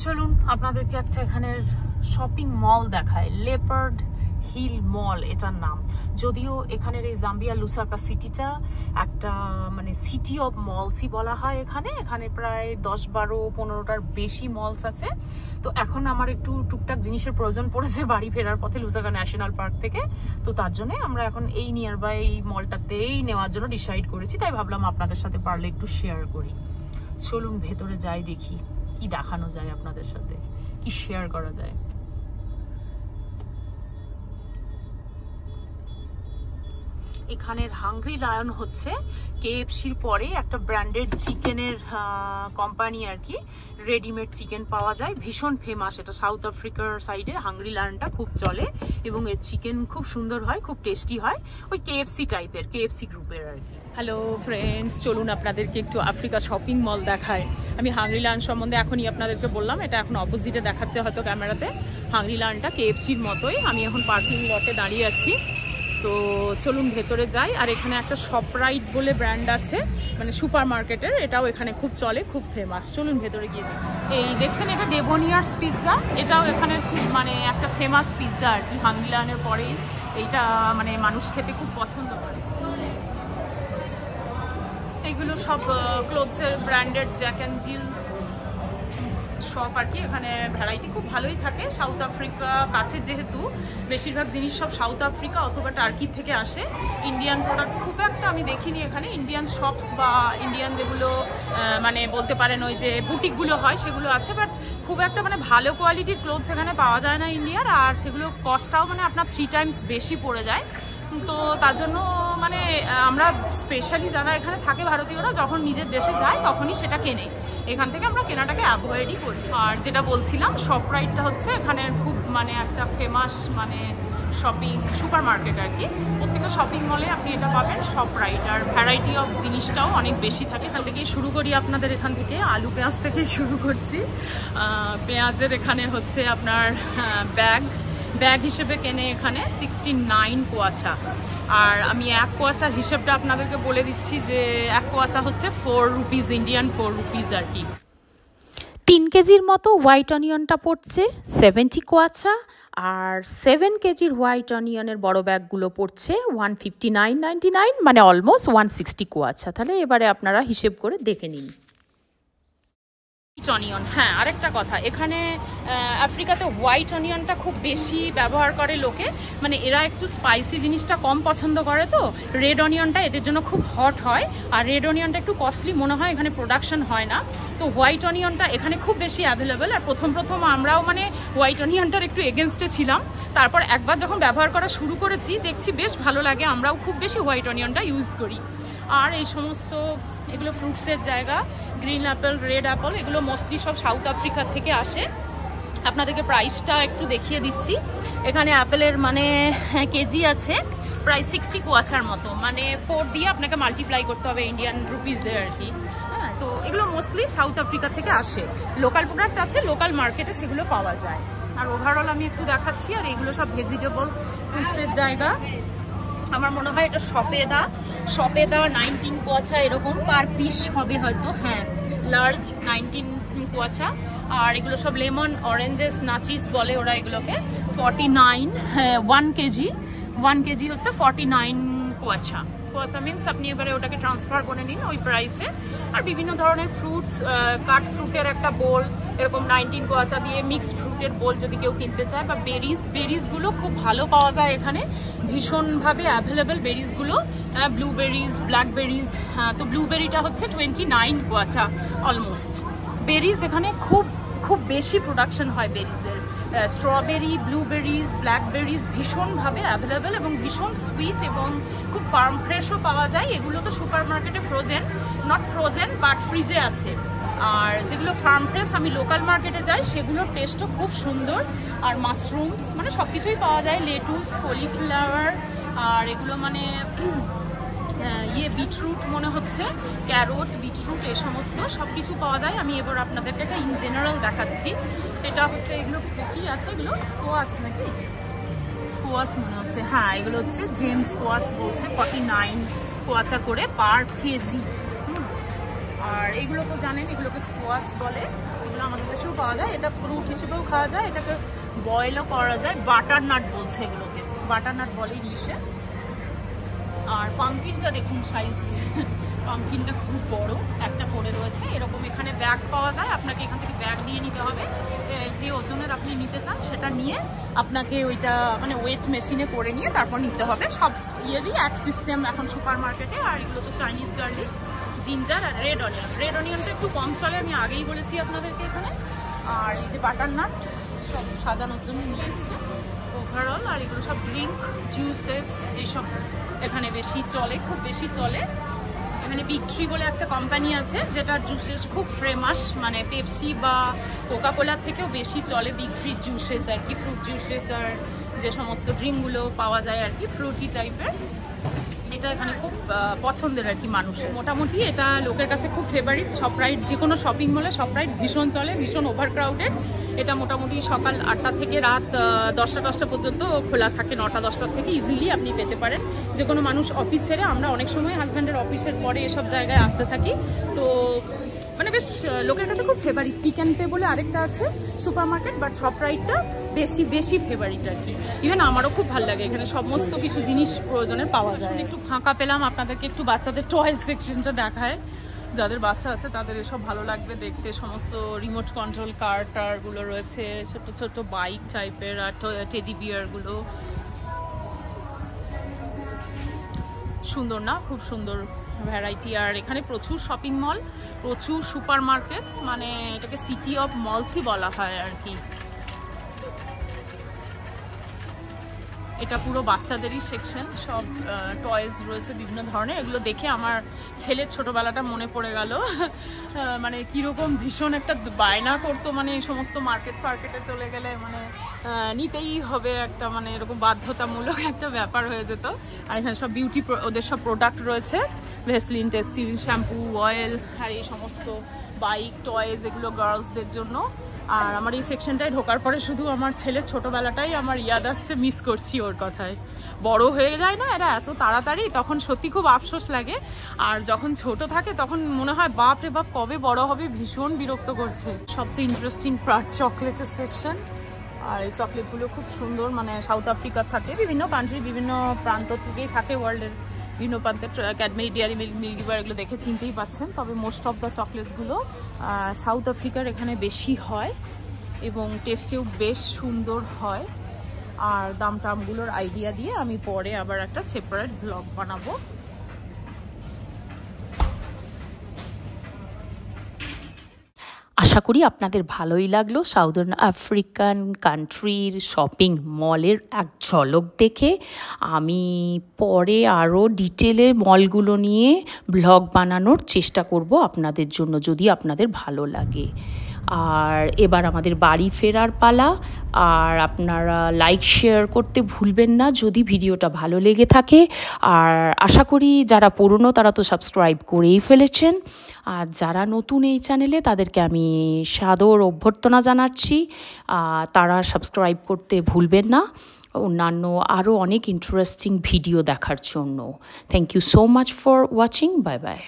চলুন আপনাদেরকে একটা এখানের শপিং মল দেখায়, লেপার্ড হিল মল এটার নাম। যদিও এখানের এই জাম্বিয়া লুসাকা সিটিটা একটা মানে সিটি অফ মলসই বলা হয়। এখানে প্রায় 10-12-15টার বেশি মলস আছে। তো এখন আমার একটু টুকটাক জিনিসের প্রয়োজন পড়েছে বাড়ি ফেরার পথে লুসাকা ন্যাশনাল পার্ক থেকে। তো তার জন্য আমরা এখন এই নিয়ার বাই মলটাতেই নেওয়ার জন্য ডিসাইড করেছি। তাই ভাবলাম আপনাদের সাথে পারলে একটু শেয়ার করি। চলুন ভেতরে যাই, দেখি কি দেখানো যায় আপনাদের সাথে, কি শেয়ার করা যায়। এখানের হাংরি লায়ন হচ্ছে কেএফসির পরে একটা ব্র্যান্ডেড চিকেনের কোম্পানি আর কি। রেডিমেড চিকেন পাওয়া যায়, ভীষণ ফেমাস এটা। সাউথ আফ্রিকার সাইডে হাংরি লায়নটা খুব চলে এবং এর চিকেন খুব সুন্দর হয়, খুব টেস্টি হয়, ওই কেএফসি টাইপের, কেএফসি গ্রুপের আর কি। হ্যালো ফ্রেন্ডস, চলুন আপনাদেরকে একটু আফ্রিকা শপিং মল দেখায়। আমি হাংরি লায়ন সম্বন্ধে এখনই আপনাদেরকে বললাম, এটা এখন অপোজিটে দেখাচ্ছে হয়তো ক্যামেরাতে। হাংরি লায়নটা কেএফসির মতোই। আমি এখন পার্কিং লটে দাঁড়িয়ে আছি। তো চলুন ভেতরে যাই। আর এখানে একটা শপরাইট বলে ব্র্যান্ড আছে, মানে সুপার মার্কেটের, এটাও এখানে খুব চলে, খুব ফেমাস। চলুন ভেতরে গিয়ে দেখি। এই দেখছেন এটা ডেবোনিয়ার্স পিৎজা, এটাও এখানের খুব মানে একটা ফেমাস পিৎজা আর কি। হাংরি লায়নের পরেই এইটা মানে মানুষ খেতে খুব পছন্দ করে। এইগুলো সব ক্লোথসের branded Jack and Jill shop আর কি। এখানে ভ্যারাইটি খুব ভালোই থাকে। সাউথ আফ্রিকা কাছে যেহেতু, বেশিরভাগ জিনিস সব সাউথ আফ্রিকা অথবা টার্কি থেকে আসে। ইন্ডিয়ান প্রোডাক্ট খুব একটা আমি দেখিনি এখানে। ইন্ডিয়ান শপস বা ইন্ডিয়ান যেগুলো মানে বলতে পারেন ওই যে বুটিকগুলো হয় সেগুলো আছে, বাট খুব একটা মানে ভালো কোয়ালিটির ক্লোথস এখানে পাওয়া যায় না ইন্ডিয়ার। আর সেগুলো কস্টটাও মানে আপনার 3 টাইমস বেশি পড়ে যায়। তো তার জন্য মানে আমরা স্পেশালি যারা এখানে থাকে ভারতীয়রা যখন নিজের দেশে যায় তখনই সেটা কেনে। এখান থেকে আমরা কেনাটাকে অ্যাভয়েডই করি। আর যেটা বলছিলাম, শপরাইটটা হচ্ছে এখানের খুব মানে একটা ফেমাস মানে শপিং সুপার মার্কেট আর কি। প্রত্যেকটা শপিং মলে আপনি এটা পাবেন, শপরাইট। আর ভ্যারাইটি অফ জিনিসটাও অনেক বেশি থাকে। তার থেকেই শুরু করি আপনাদের এখান থেকে, আলু পেঁয়াজ থেকেই শুরু করছি। পেঁয়াজের এখানে হচ্ছে আপনার ব্যাগ হিসেবে কেনে এখানে 69 কোয়াচা। আর আমি 1 কোয়াচার হিসেবটা আপনাদেরকে বলে দিচ্ছি যে 1 কোয়াচা হচ্ছে 4 রুপিস, ইন্ডিয়ান 4 রুপিস আর কি। 3 কেজির মতো হোয়াইট অনিয়নটা পড়ছে 70 কোয়াচা। আর 7 কেজির হোয়াইট অনিয়নের বড় ব্যাগগুলো পড়ছে 159.99, মানে অলমোস্ট 160 কোয়াচা। তাহলে এবারে আপনারা হিসেব করে দেখে নিন। অনিয়ন, হ্যাঁ আরেকটা কথা, এখানে আফ্রিকাতে হোয়াইট অনিয়নটা খুব বেশি ব্যবহার করে লোকে, মানে এরা একটু স্পাইসি জিনিসটা কম পছন্দ করে। তো রেড অনিয়নটা এদের জন্য খুব হট হয়, আর রেড অনিয়নটা একটু কস্টলি মনে হয়, এখানে প্রোডাকশন হয় না। তো হোয়াইট অনিয়নটা এখানে খুব বেশি অ্যাভেলেবেল। আর প্রথম আমরাও মানে হোয়াইট অনিয়নটার একটু এগেনস্টে ছিলাম। তারপর একবার যখন ব্যবহার করা শুরু করেছি দেখছি বেশ ভালো লাগে, আমরাও খুব বেশি হোয়াইট অনিয়নটা ইউজ করি। আর এই সমস্ত এগুলো ফ্রুটসের জায়গা, গ্রিন অ্যাপেল, রেড অ্যাপেল, এগুলো মোস্টলি সব সাউথ আফ্রিকা থেকে আসে। আপনাদেরকে প্রাইসটা একটু দেখিয়ে দিচ্ছি। এখানে অ্যাপেলের মানে কেজি আছে প্রায় 60 কোয়াচার মতো, মানে 4 দিয়ে আপনাকে মাল্টিপ্লাই করতে হবে ইন্ডিয়ান রুপিসে আর কি। হ্যাঁ, তো এগুলো মোস্টলি সাউথ আফ্রিকা থেকে আসে। লোকাল প্রোডাক্ট আছে, লোকাল মার্কেটে সেগুলো পাওয়া যায়। আর ওভারঅল আমি একটু দেখাচ্ছি। আর এগুলো সব ভেজিটেবল ফ্রুটসের জায়গা। আমার মনে হয় এটা সপেদা 19 কোয়াচা এরকম পার পিস হবে হয়তো, হ্যাঁ লার্জ 19 কোয়াচা। আর এগুলো সব লেমন, অরেঞ্জেস, নাচিস বলে ওরা এগুলোকে। 49, হ্যাঁ 1 কেজি হচ্ছে 49 কোয়াচা মিনস আপনি এবারে ওটাকে ট্রান্সফার করে নিন ওই প্রাইসে। আর বিভিন্ন ধরনের ফ্রুটস, কাট ফ্রুটের একটা বোল এরকম 19 কোয়াচা দিয়ে, মিক্স ফ্রুটের বোল যদি কেউ কিনতে চায়, বা বেরিজগুলো খুব ভালো পাওয়া যায় এখানে, ভীষণভাবে অ্যাভেলেবেল বেরিজগুলো। ব্লুবেরিজ, ব্ল্যাকবেরিজ, তো ব্লুবেরিটা হচ্ছে 29 কোয়াচা অলমোস্ট। বেরিজ এখানে খুব বেশি প্রোডাকশন হয় বেরিজের। স্ট্রবেরি, ব্লুবেরিজ, ব্ল্যাকবেরিজ ভীষণভাবে অ্যাভেলেবেল এবং ভীষণ সুইট এবং খুব ফার্ম ফ্রেশও পাওয়া যায়। এগুলো তো সুপার মার্কেটে নট ফ্রোজেন বাট ফ্রিজে আছে। আর যেগুলো ফার্ম ফ্রেশ আমি লোকাল মার্কেটে যাই সেগুলোর টেস্টও খুব সুন্দর। আর মাশরুমস মানে সব কিছুই পাওয়া যায়, লেটুস, কলিফ্লাওয়ার, আর এগুলো মানে বিটরুট মনে হচ্ছে, ক্যারোট, বিটরুট, এই সমস্ত সব কিছু পাওয়া যায়। আমি এবার আপনাদেরকে একটা ইন জেনারেল দেখাচ্ছি। এটা হচ্ছে এগুলো কি আছে, এগুলো স্কোয়াশ নাকি, স্কোয়াশ মনে হচ্ছে, হ্যাঁ এগুলো হচ্ছে জেমস স্কোয়াশ বলছে, 49 কোয়াচা করে পার কেজি। আর এগুলো তো জানেন, এগুলোকে স্কোয়াশ বলে। এগুলো আমাদের দেশেও পাওয়া যায়। এটা ফ্রুট হিসেবেও খাওয়া যায়, এটাকে বয়েলও করা যায়। বাটার নাট বলছে এগুলোকে, বাটার নাট বলে ইংলিশে। আর পাম্পকিনটা দেখুন সাইজ, পাম্পকিনটা খুব বড় একটা পড়ে রয়েছে। এরকম এখানে ব্যাগ পাওয়া যায়, আপনাকে এখান থেকে ব্যাগ নিয়ে নিতে হবে। যে ওজনের আপনি নিতে চান সেটা নিয়ে আপনাকে ওইটা মানে ওয়েট মেশিনে করে নিয়ে তারপর নিতে হবে। সব ইয়েরই এক সিস্টেম এখন সুপার মার্কেটে। আর এগুলো তো চাইনিজ গার্লিক, জিঞ্জার আর রেড অনিয়ন। রেড অনিয়নটা একটু কম চলে, আমি আগেই বলেছি আপনাদেরকে এখানে। আর এই যে বাটার নাট সব সাজানোর জন্য নিয়ে এসছে ওভারঅল। আর এগুলো সব ড্রিঙ্ক, জুসেস এইসব এখানে বেশি চলে, খুব বেশি চলে। এখানে বিগ ট্রি বলে একটা কোম্পানি আছে যেটা জুসেস খুব ফেমাস, মানে পেপসি বা কোকা কোলার থেকেও বেশি চলে বিগ ট্রি জুসেস আর কি। ফ্রুট জুসেস আর যে সমস্ত ড্রিঙ্কগুলো পাওয়া যায় আর কি, ফ্রুটি টাইপের। এটা এখানে খুব পছন্দের আর কি মানুষের। মোটামুটি এটা লোকের কাছে খুব ফেভারিট। শপরাইট, যে কোনো শপিং মলে শপরাইট ভীষণ চলে, ভীষণ ওভারক্রাউডেড। এটা মোটামুটি সকাল 8টা থেকে রাত 10টা পর্যন্ত খোলা থাকে। 9টা-10টা থেকে ইজিলি আপনি পেতে পারেন। যে কোনো মানুষ অফিস ছেড়ে, আমরা অনেক সময় হাজব্যান্ডের অফিসের পরে এসব জায়গায় আসতে থাকি, তো মানে বেশ লোকের কাছে খুব ফেভারিট। পিক অ্যান্ড পে বলে আরেকটা আছে সুপার মার্কেট, বাট শপরাইটটা বেশি ফেভারিট আর কি। ইভেন আমারও খুব ভালো লাগে, এখানে সমস্ত কিছু জিনিস প্রয়োজনের পাওয়া যায়। একটু ফাঁকা পেলাম, আপনাদেরকে একটু বাচ্চাদের টয়েস সেকশনটা দেখায়। যাদের বাচ্চা আছে তাদের এসব ভালো লাগবে দেখতে। সমস্ত রিমোট কন্ট্রোল কার টারগুলো রয়েছে, ছোট ছোট বাইক টাইপের, আর টেডি বিয়ারগুলো সুন্দর না, খুব সুন্দর ভ্যারাইটি। আর এখানে প্রচুর শপিং মল, প্রচুর সুপার মার্কেট, মানে এটাকে সিটি অফ মলসই বলা হয় আর কি। এটা পুরো বাচ্চাদেরই সেকশন, সব টয়েস রয়েছে বিভিন্ন ধরনের। এগুলো দেখে আমার ছেলের ছোটবেলাটা মনে পড়ে গেল। মানে কীরকম ভীষণ একটা বায়না করতো, মানে এই সমস্ত মার্কেটে চলে গেলে মানে নিতেই হবে একটা, মানে এরকম বাধ্যতামূলক একটা ব্যাপার হয়ে যেত। আর এখানে সব বিউটি, ওদের সব প্রোডাক্ট রয়েছে, ভেসলিন, টেস্টিন, শ্যাম্পু, অয়েল, আর এই সমস্ত বাইক টয়েস, এগুলো গার্লসদের জন্য। আর আমার এই সেকশনটায় ঢোকার পরে শুধু আমার ছেলের ছোটোবেলাটাই আমার ইয়াদ আসছে, মিস করছি ওর কথায়। বড় হয়ে যায় না এরা এত তাড়াতাড়ি, তখন সত্যি খুব আফসোস লাগে। আর যখন ছোট থাকে তখন মনে হয় বাপ রে বাপ কবে বড় হবে, ভীষণ বিরক্ত করছে। সবচেয়ে ইন্টারেস্টিং পার্ট চকলেটের সেকশন। আর এই চকলেটগুলো খুব সুন্দর, মানে সাউথ আফ্রিকার থাকে, বিভিন্ন কান্ট্রি, বিভিন্ন প্রান্ত থেকেই থাকে ওয়ার্ল্ডের বিভিন্ন প্রান্তের। ক্যাডবেরি, ডেয়ারি মিল্ক, মিল্কিবার এগুলো দেখে চিনতেই পাচ্ছেন। তবে মোস্ট অফ দ্য চকলেটসগুলো সাউথ আফ্রিকার এখানে বেশি হয় এবং টেস্টেও বেশ সুন্দর হয়। আর দাম টামগুলোর আইডিয়া দিয়ে আমি পরে আবার একটা সেপারেট ব্লগ বানাবো। আশা করি আপনাদের ভালোই লাগলো সাউদার্ন আফ্রিকান কান্ট্রির শপিং মলের এক ঝলক দেখে। আমি পরে আরও ডিটেলে মলগুলো নিয়ে ব্লগ বানানোর চেষ্টা করব আপনাদের জন্য, যদি আপনাদের ভালো লাগে। আর এবার আমাদের বাড়ি ফেরার পালা। আর আপনারা লাইক শেয়ার করতে ভুলবেন না যদি ভিডিওটা ভালো লেগে থাকে। আর আশা করি যারা পুরনো তারা তো সাবস্ক্রাইব করেই ফেলেছেন, আর যারা নতুন এই চ্যানেলে তাদেরকে আমি সাদর অভ্যর্থনা জানাচ্ছি। তারা সাবস্ক্রাইব করতে ভুলবেন না অন্যান্য আরও অনেক ইন্টারেস্টিং ভিডিও দেখার জন্য। Thank you so much for watching. Bye by.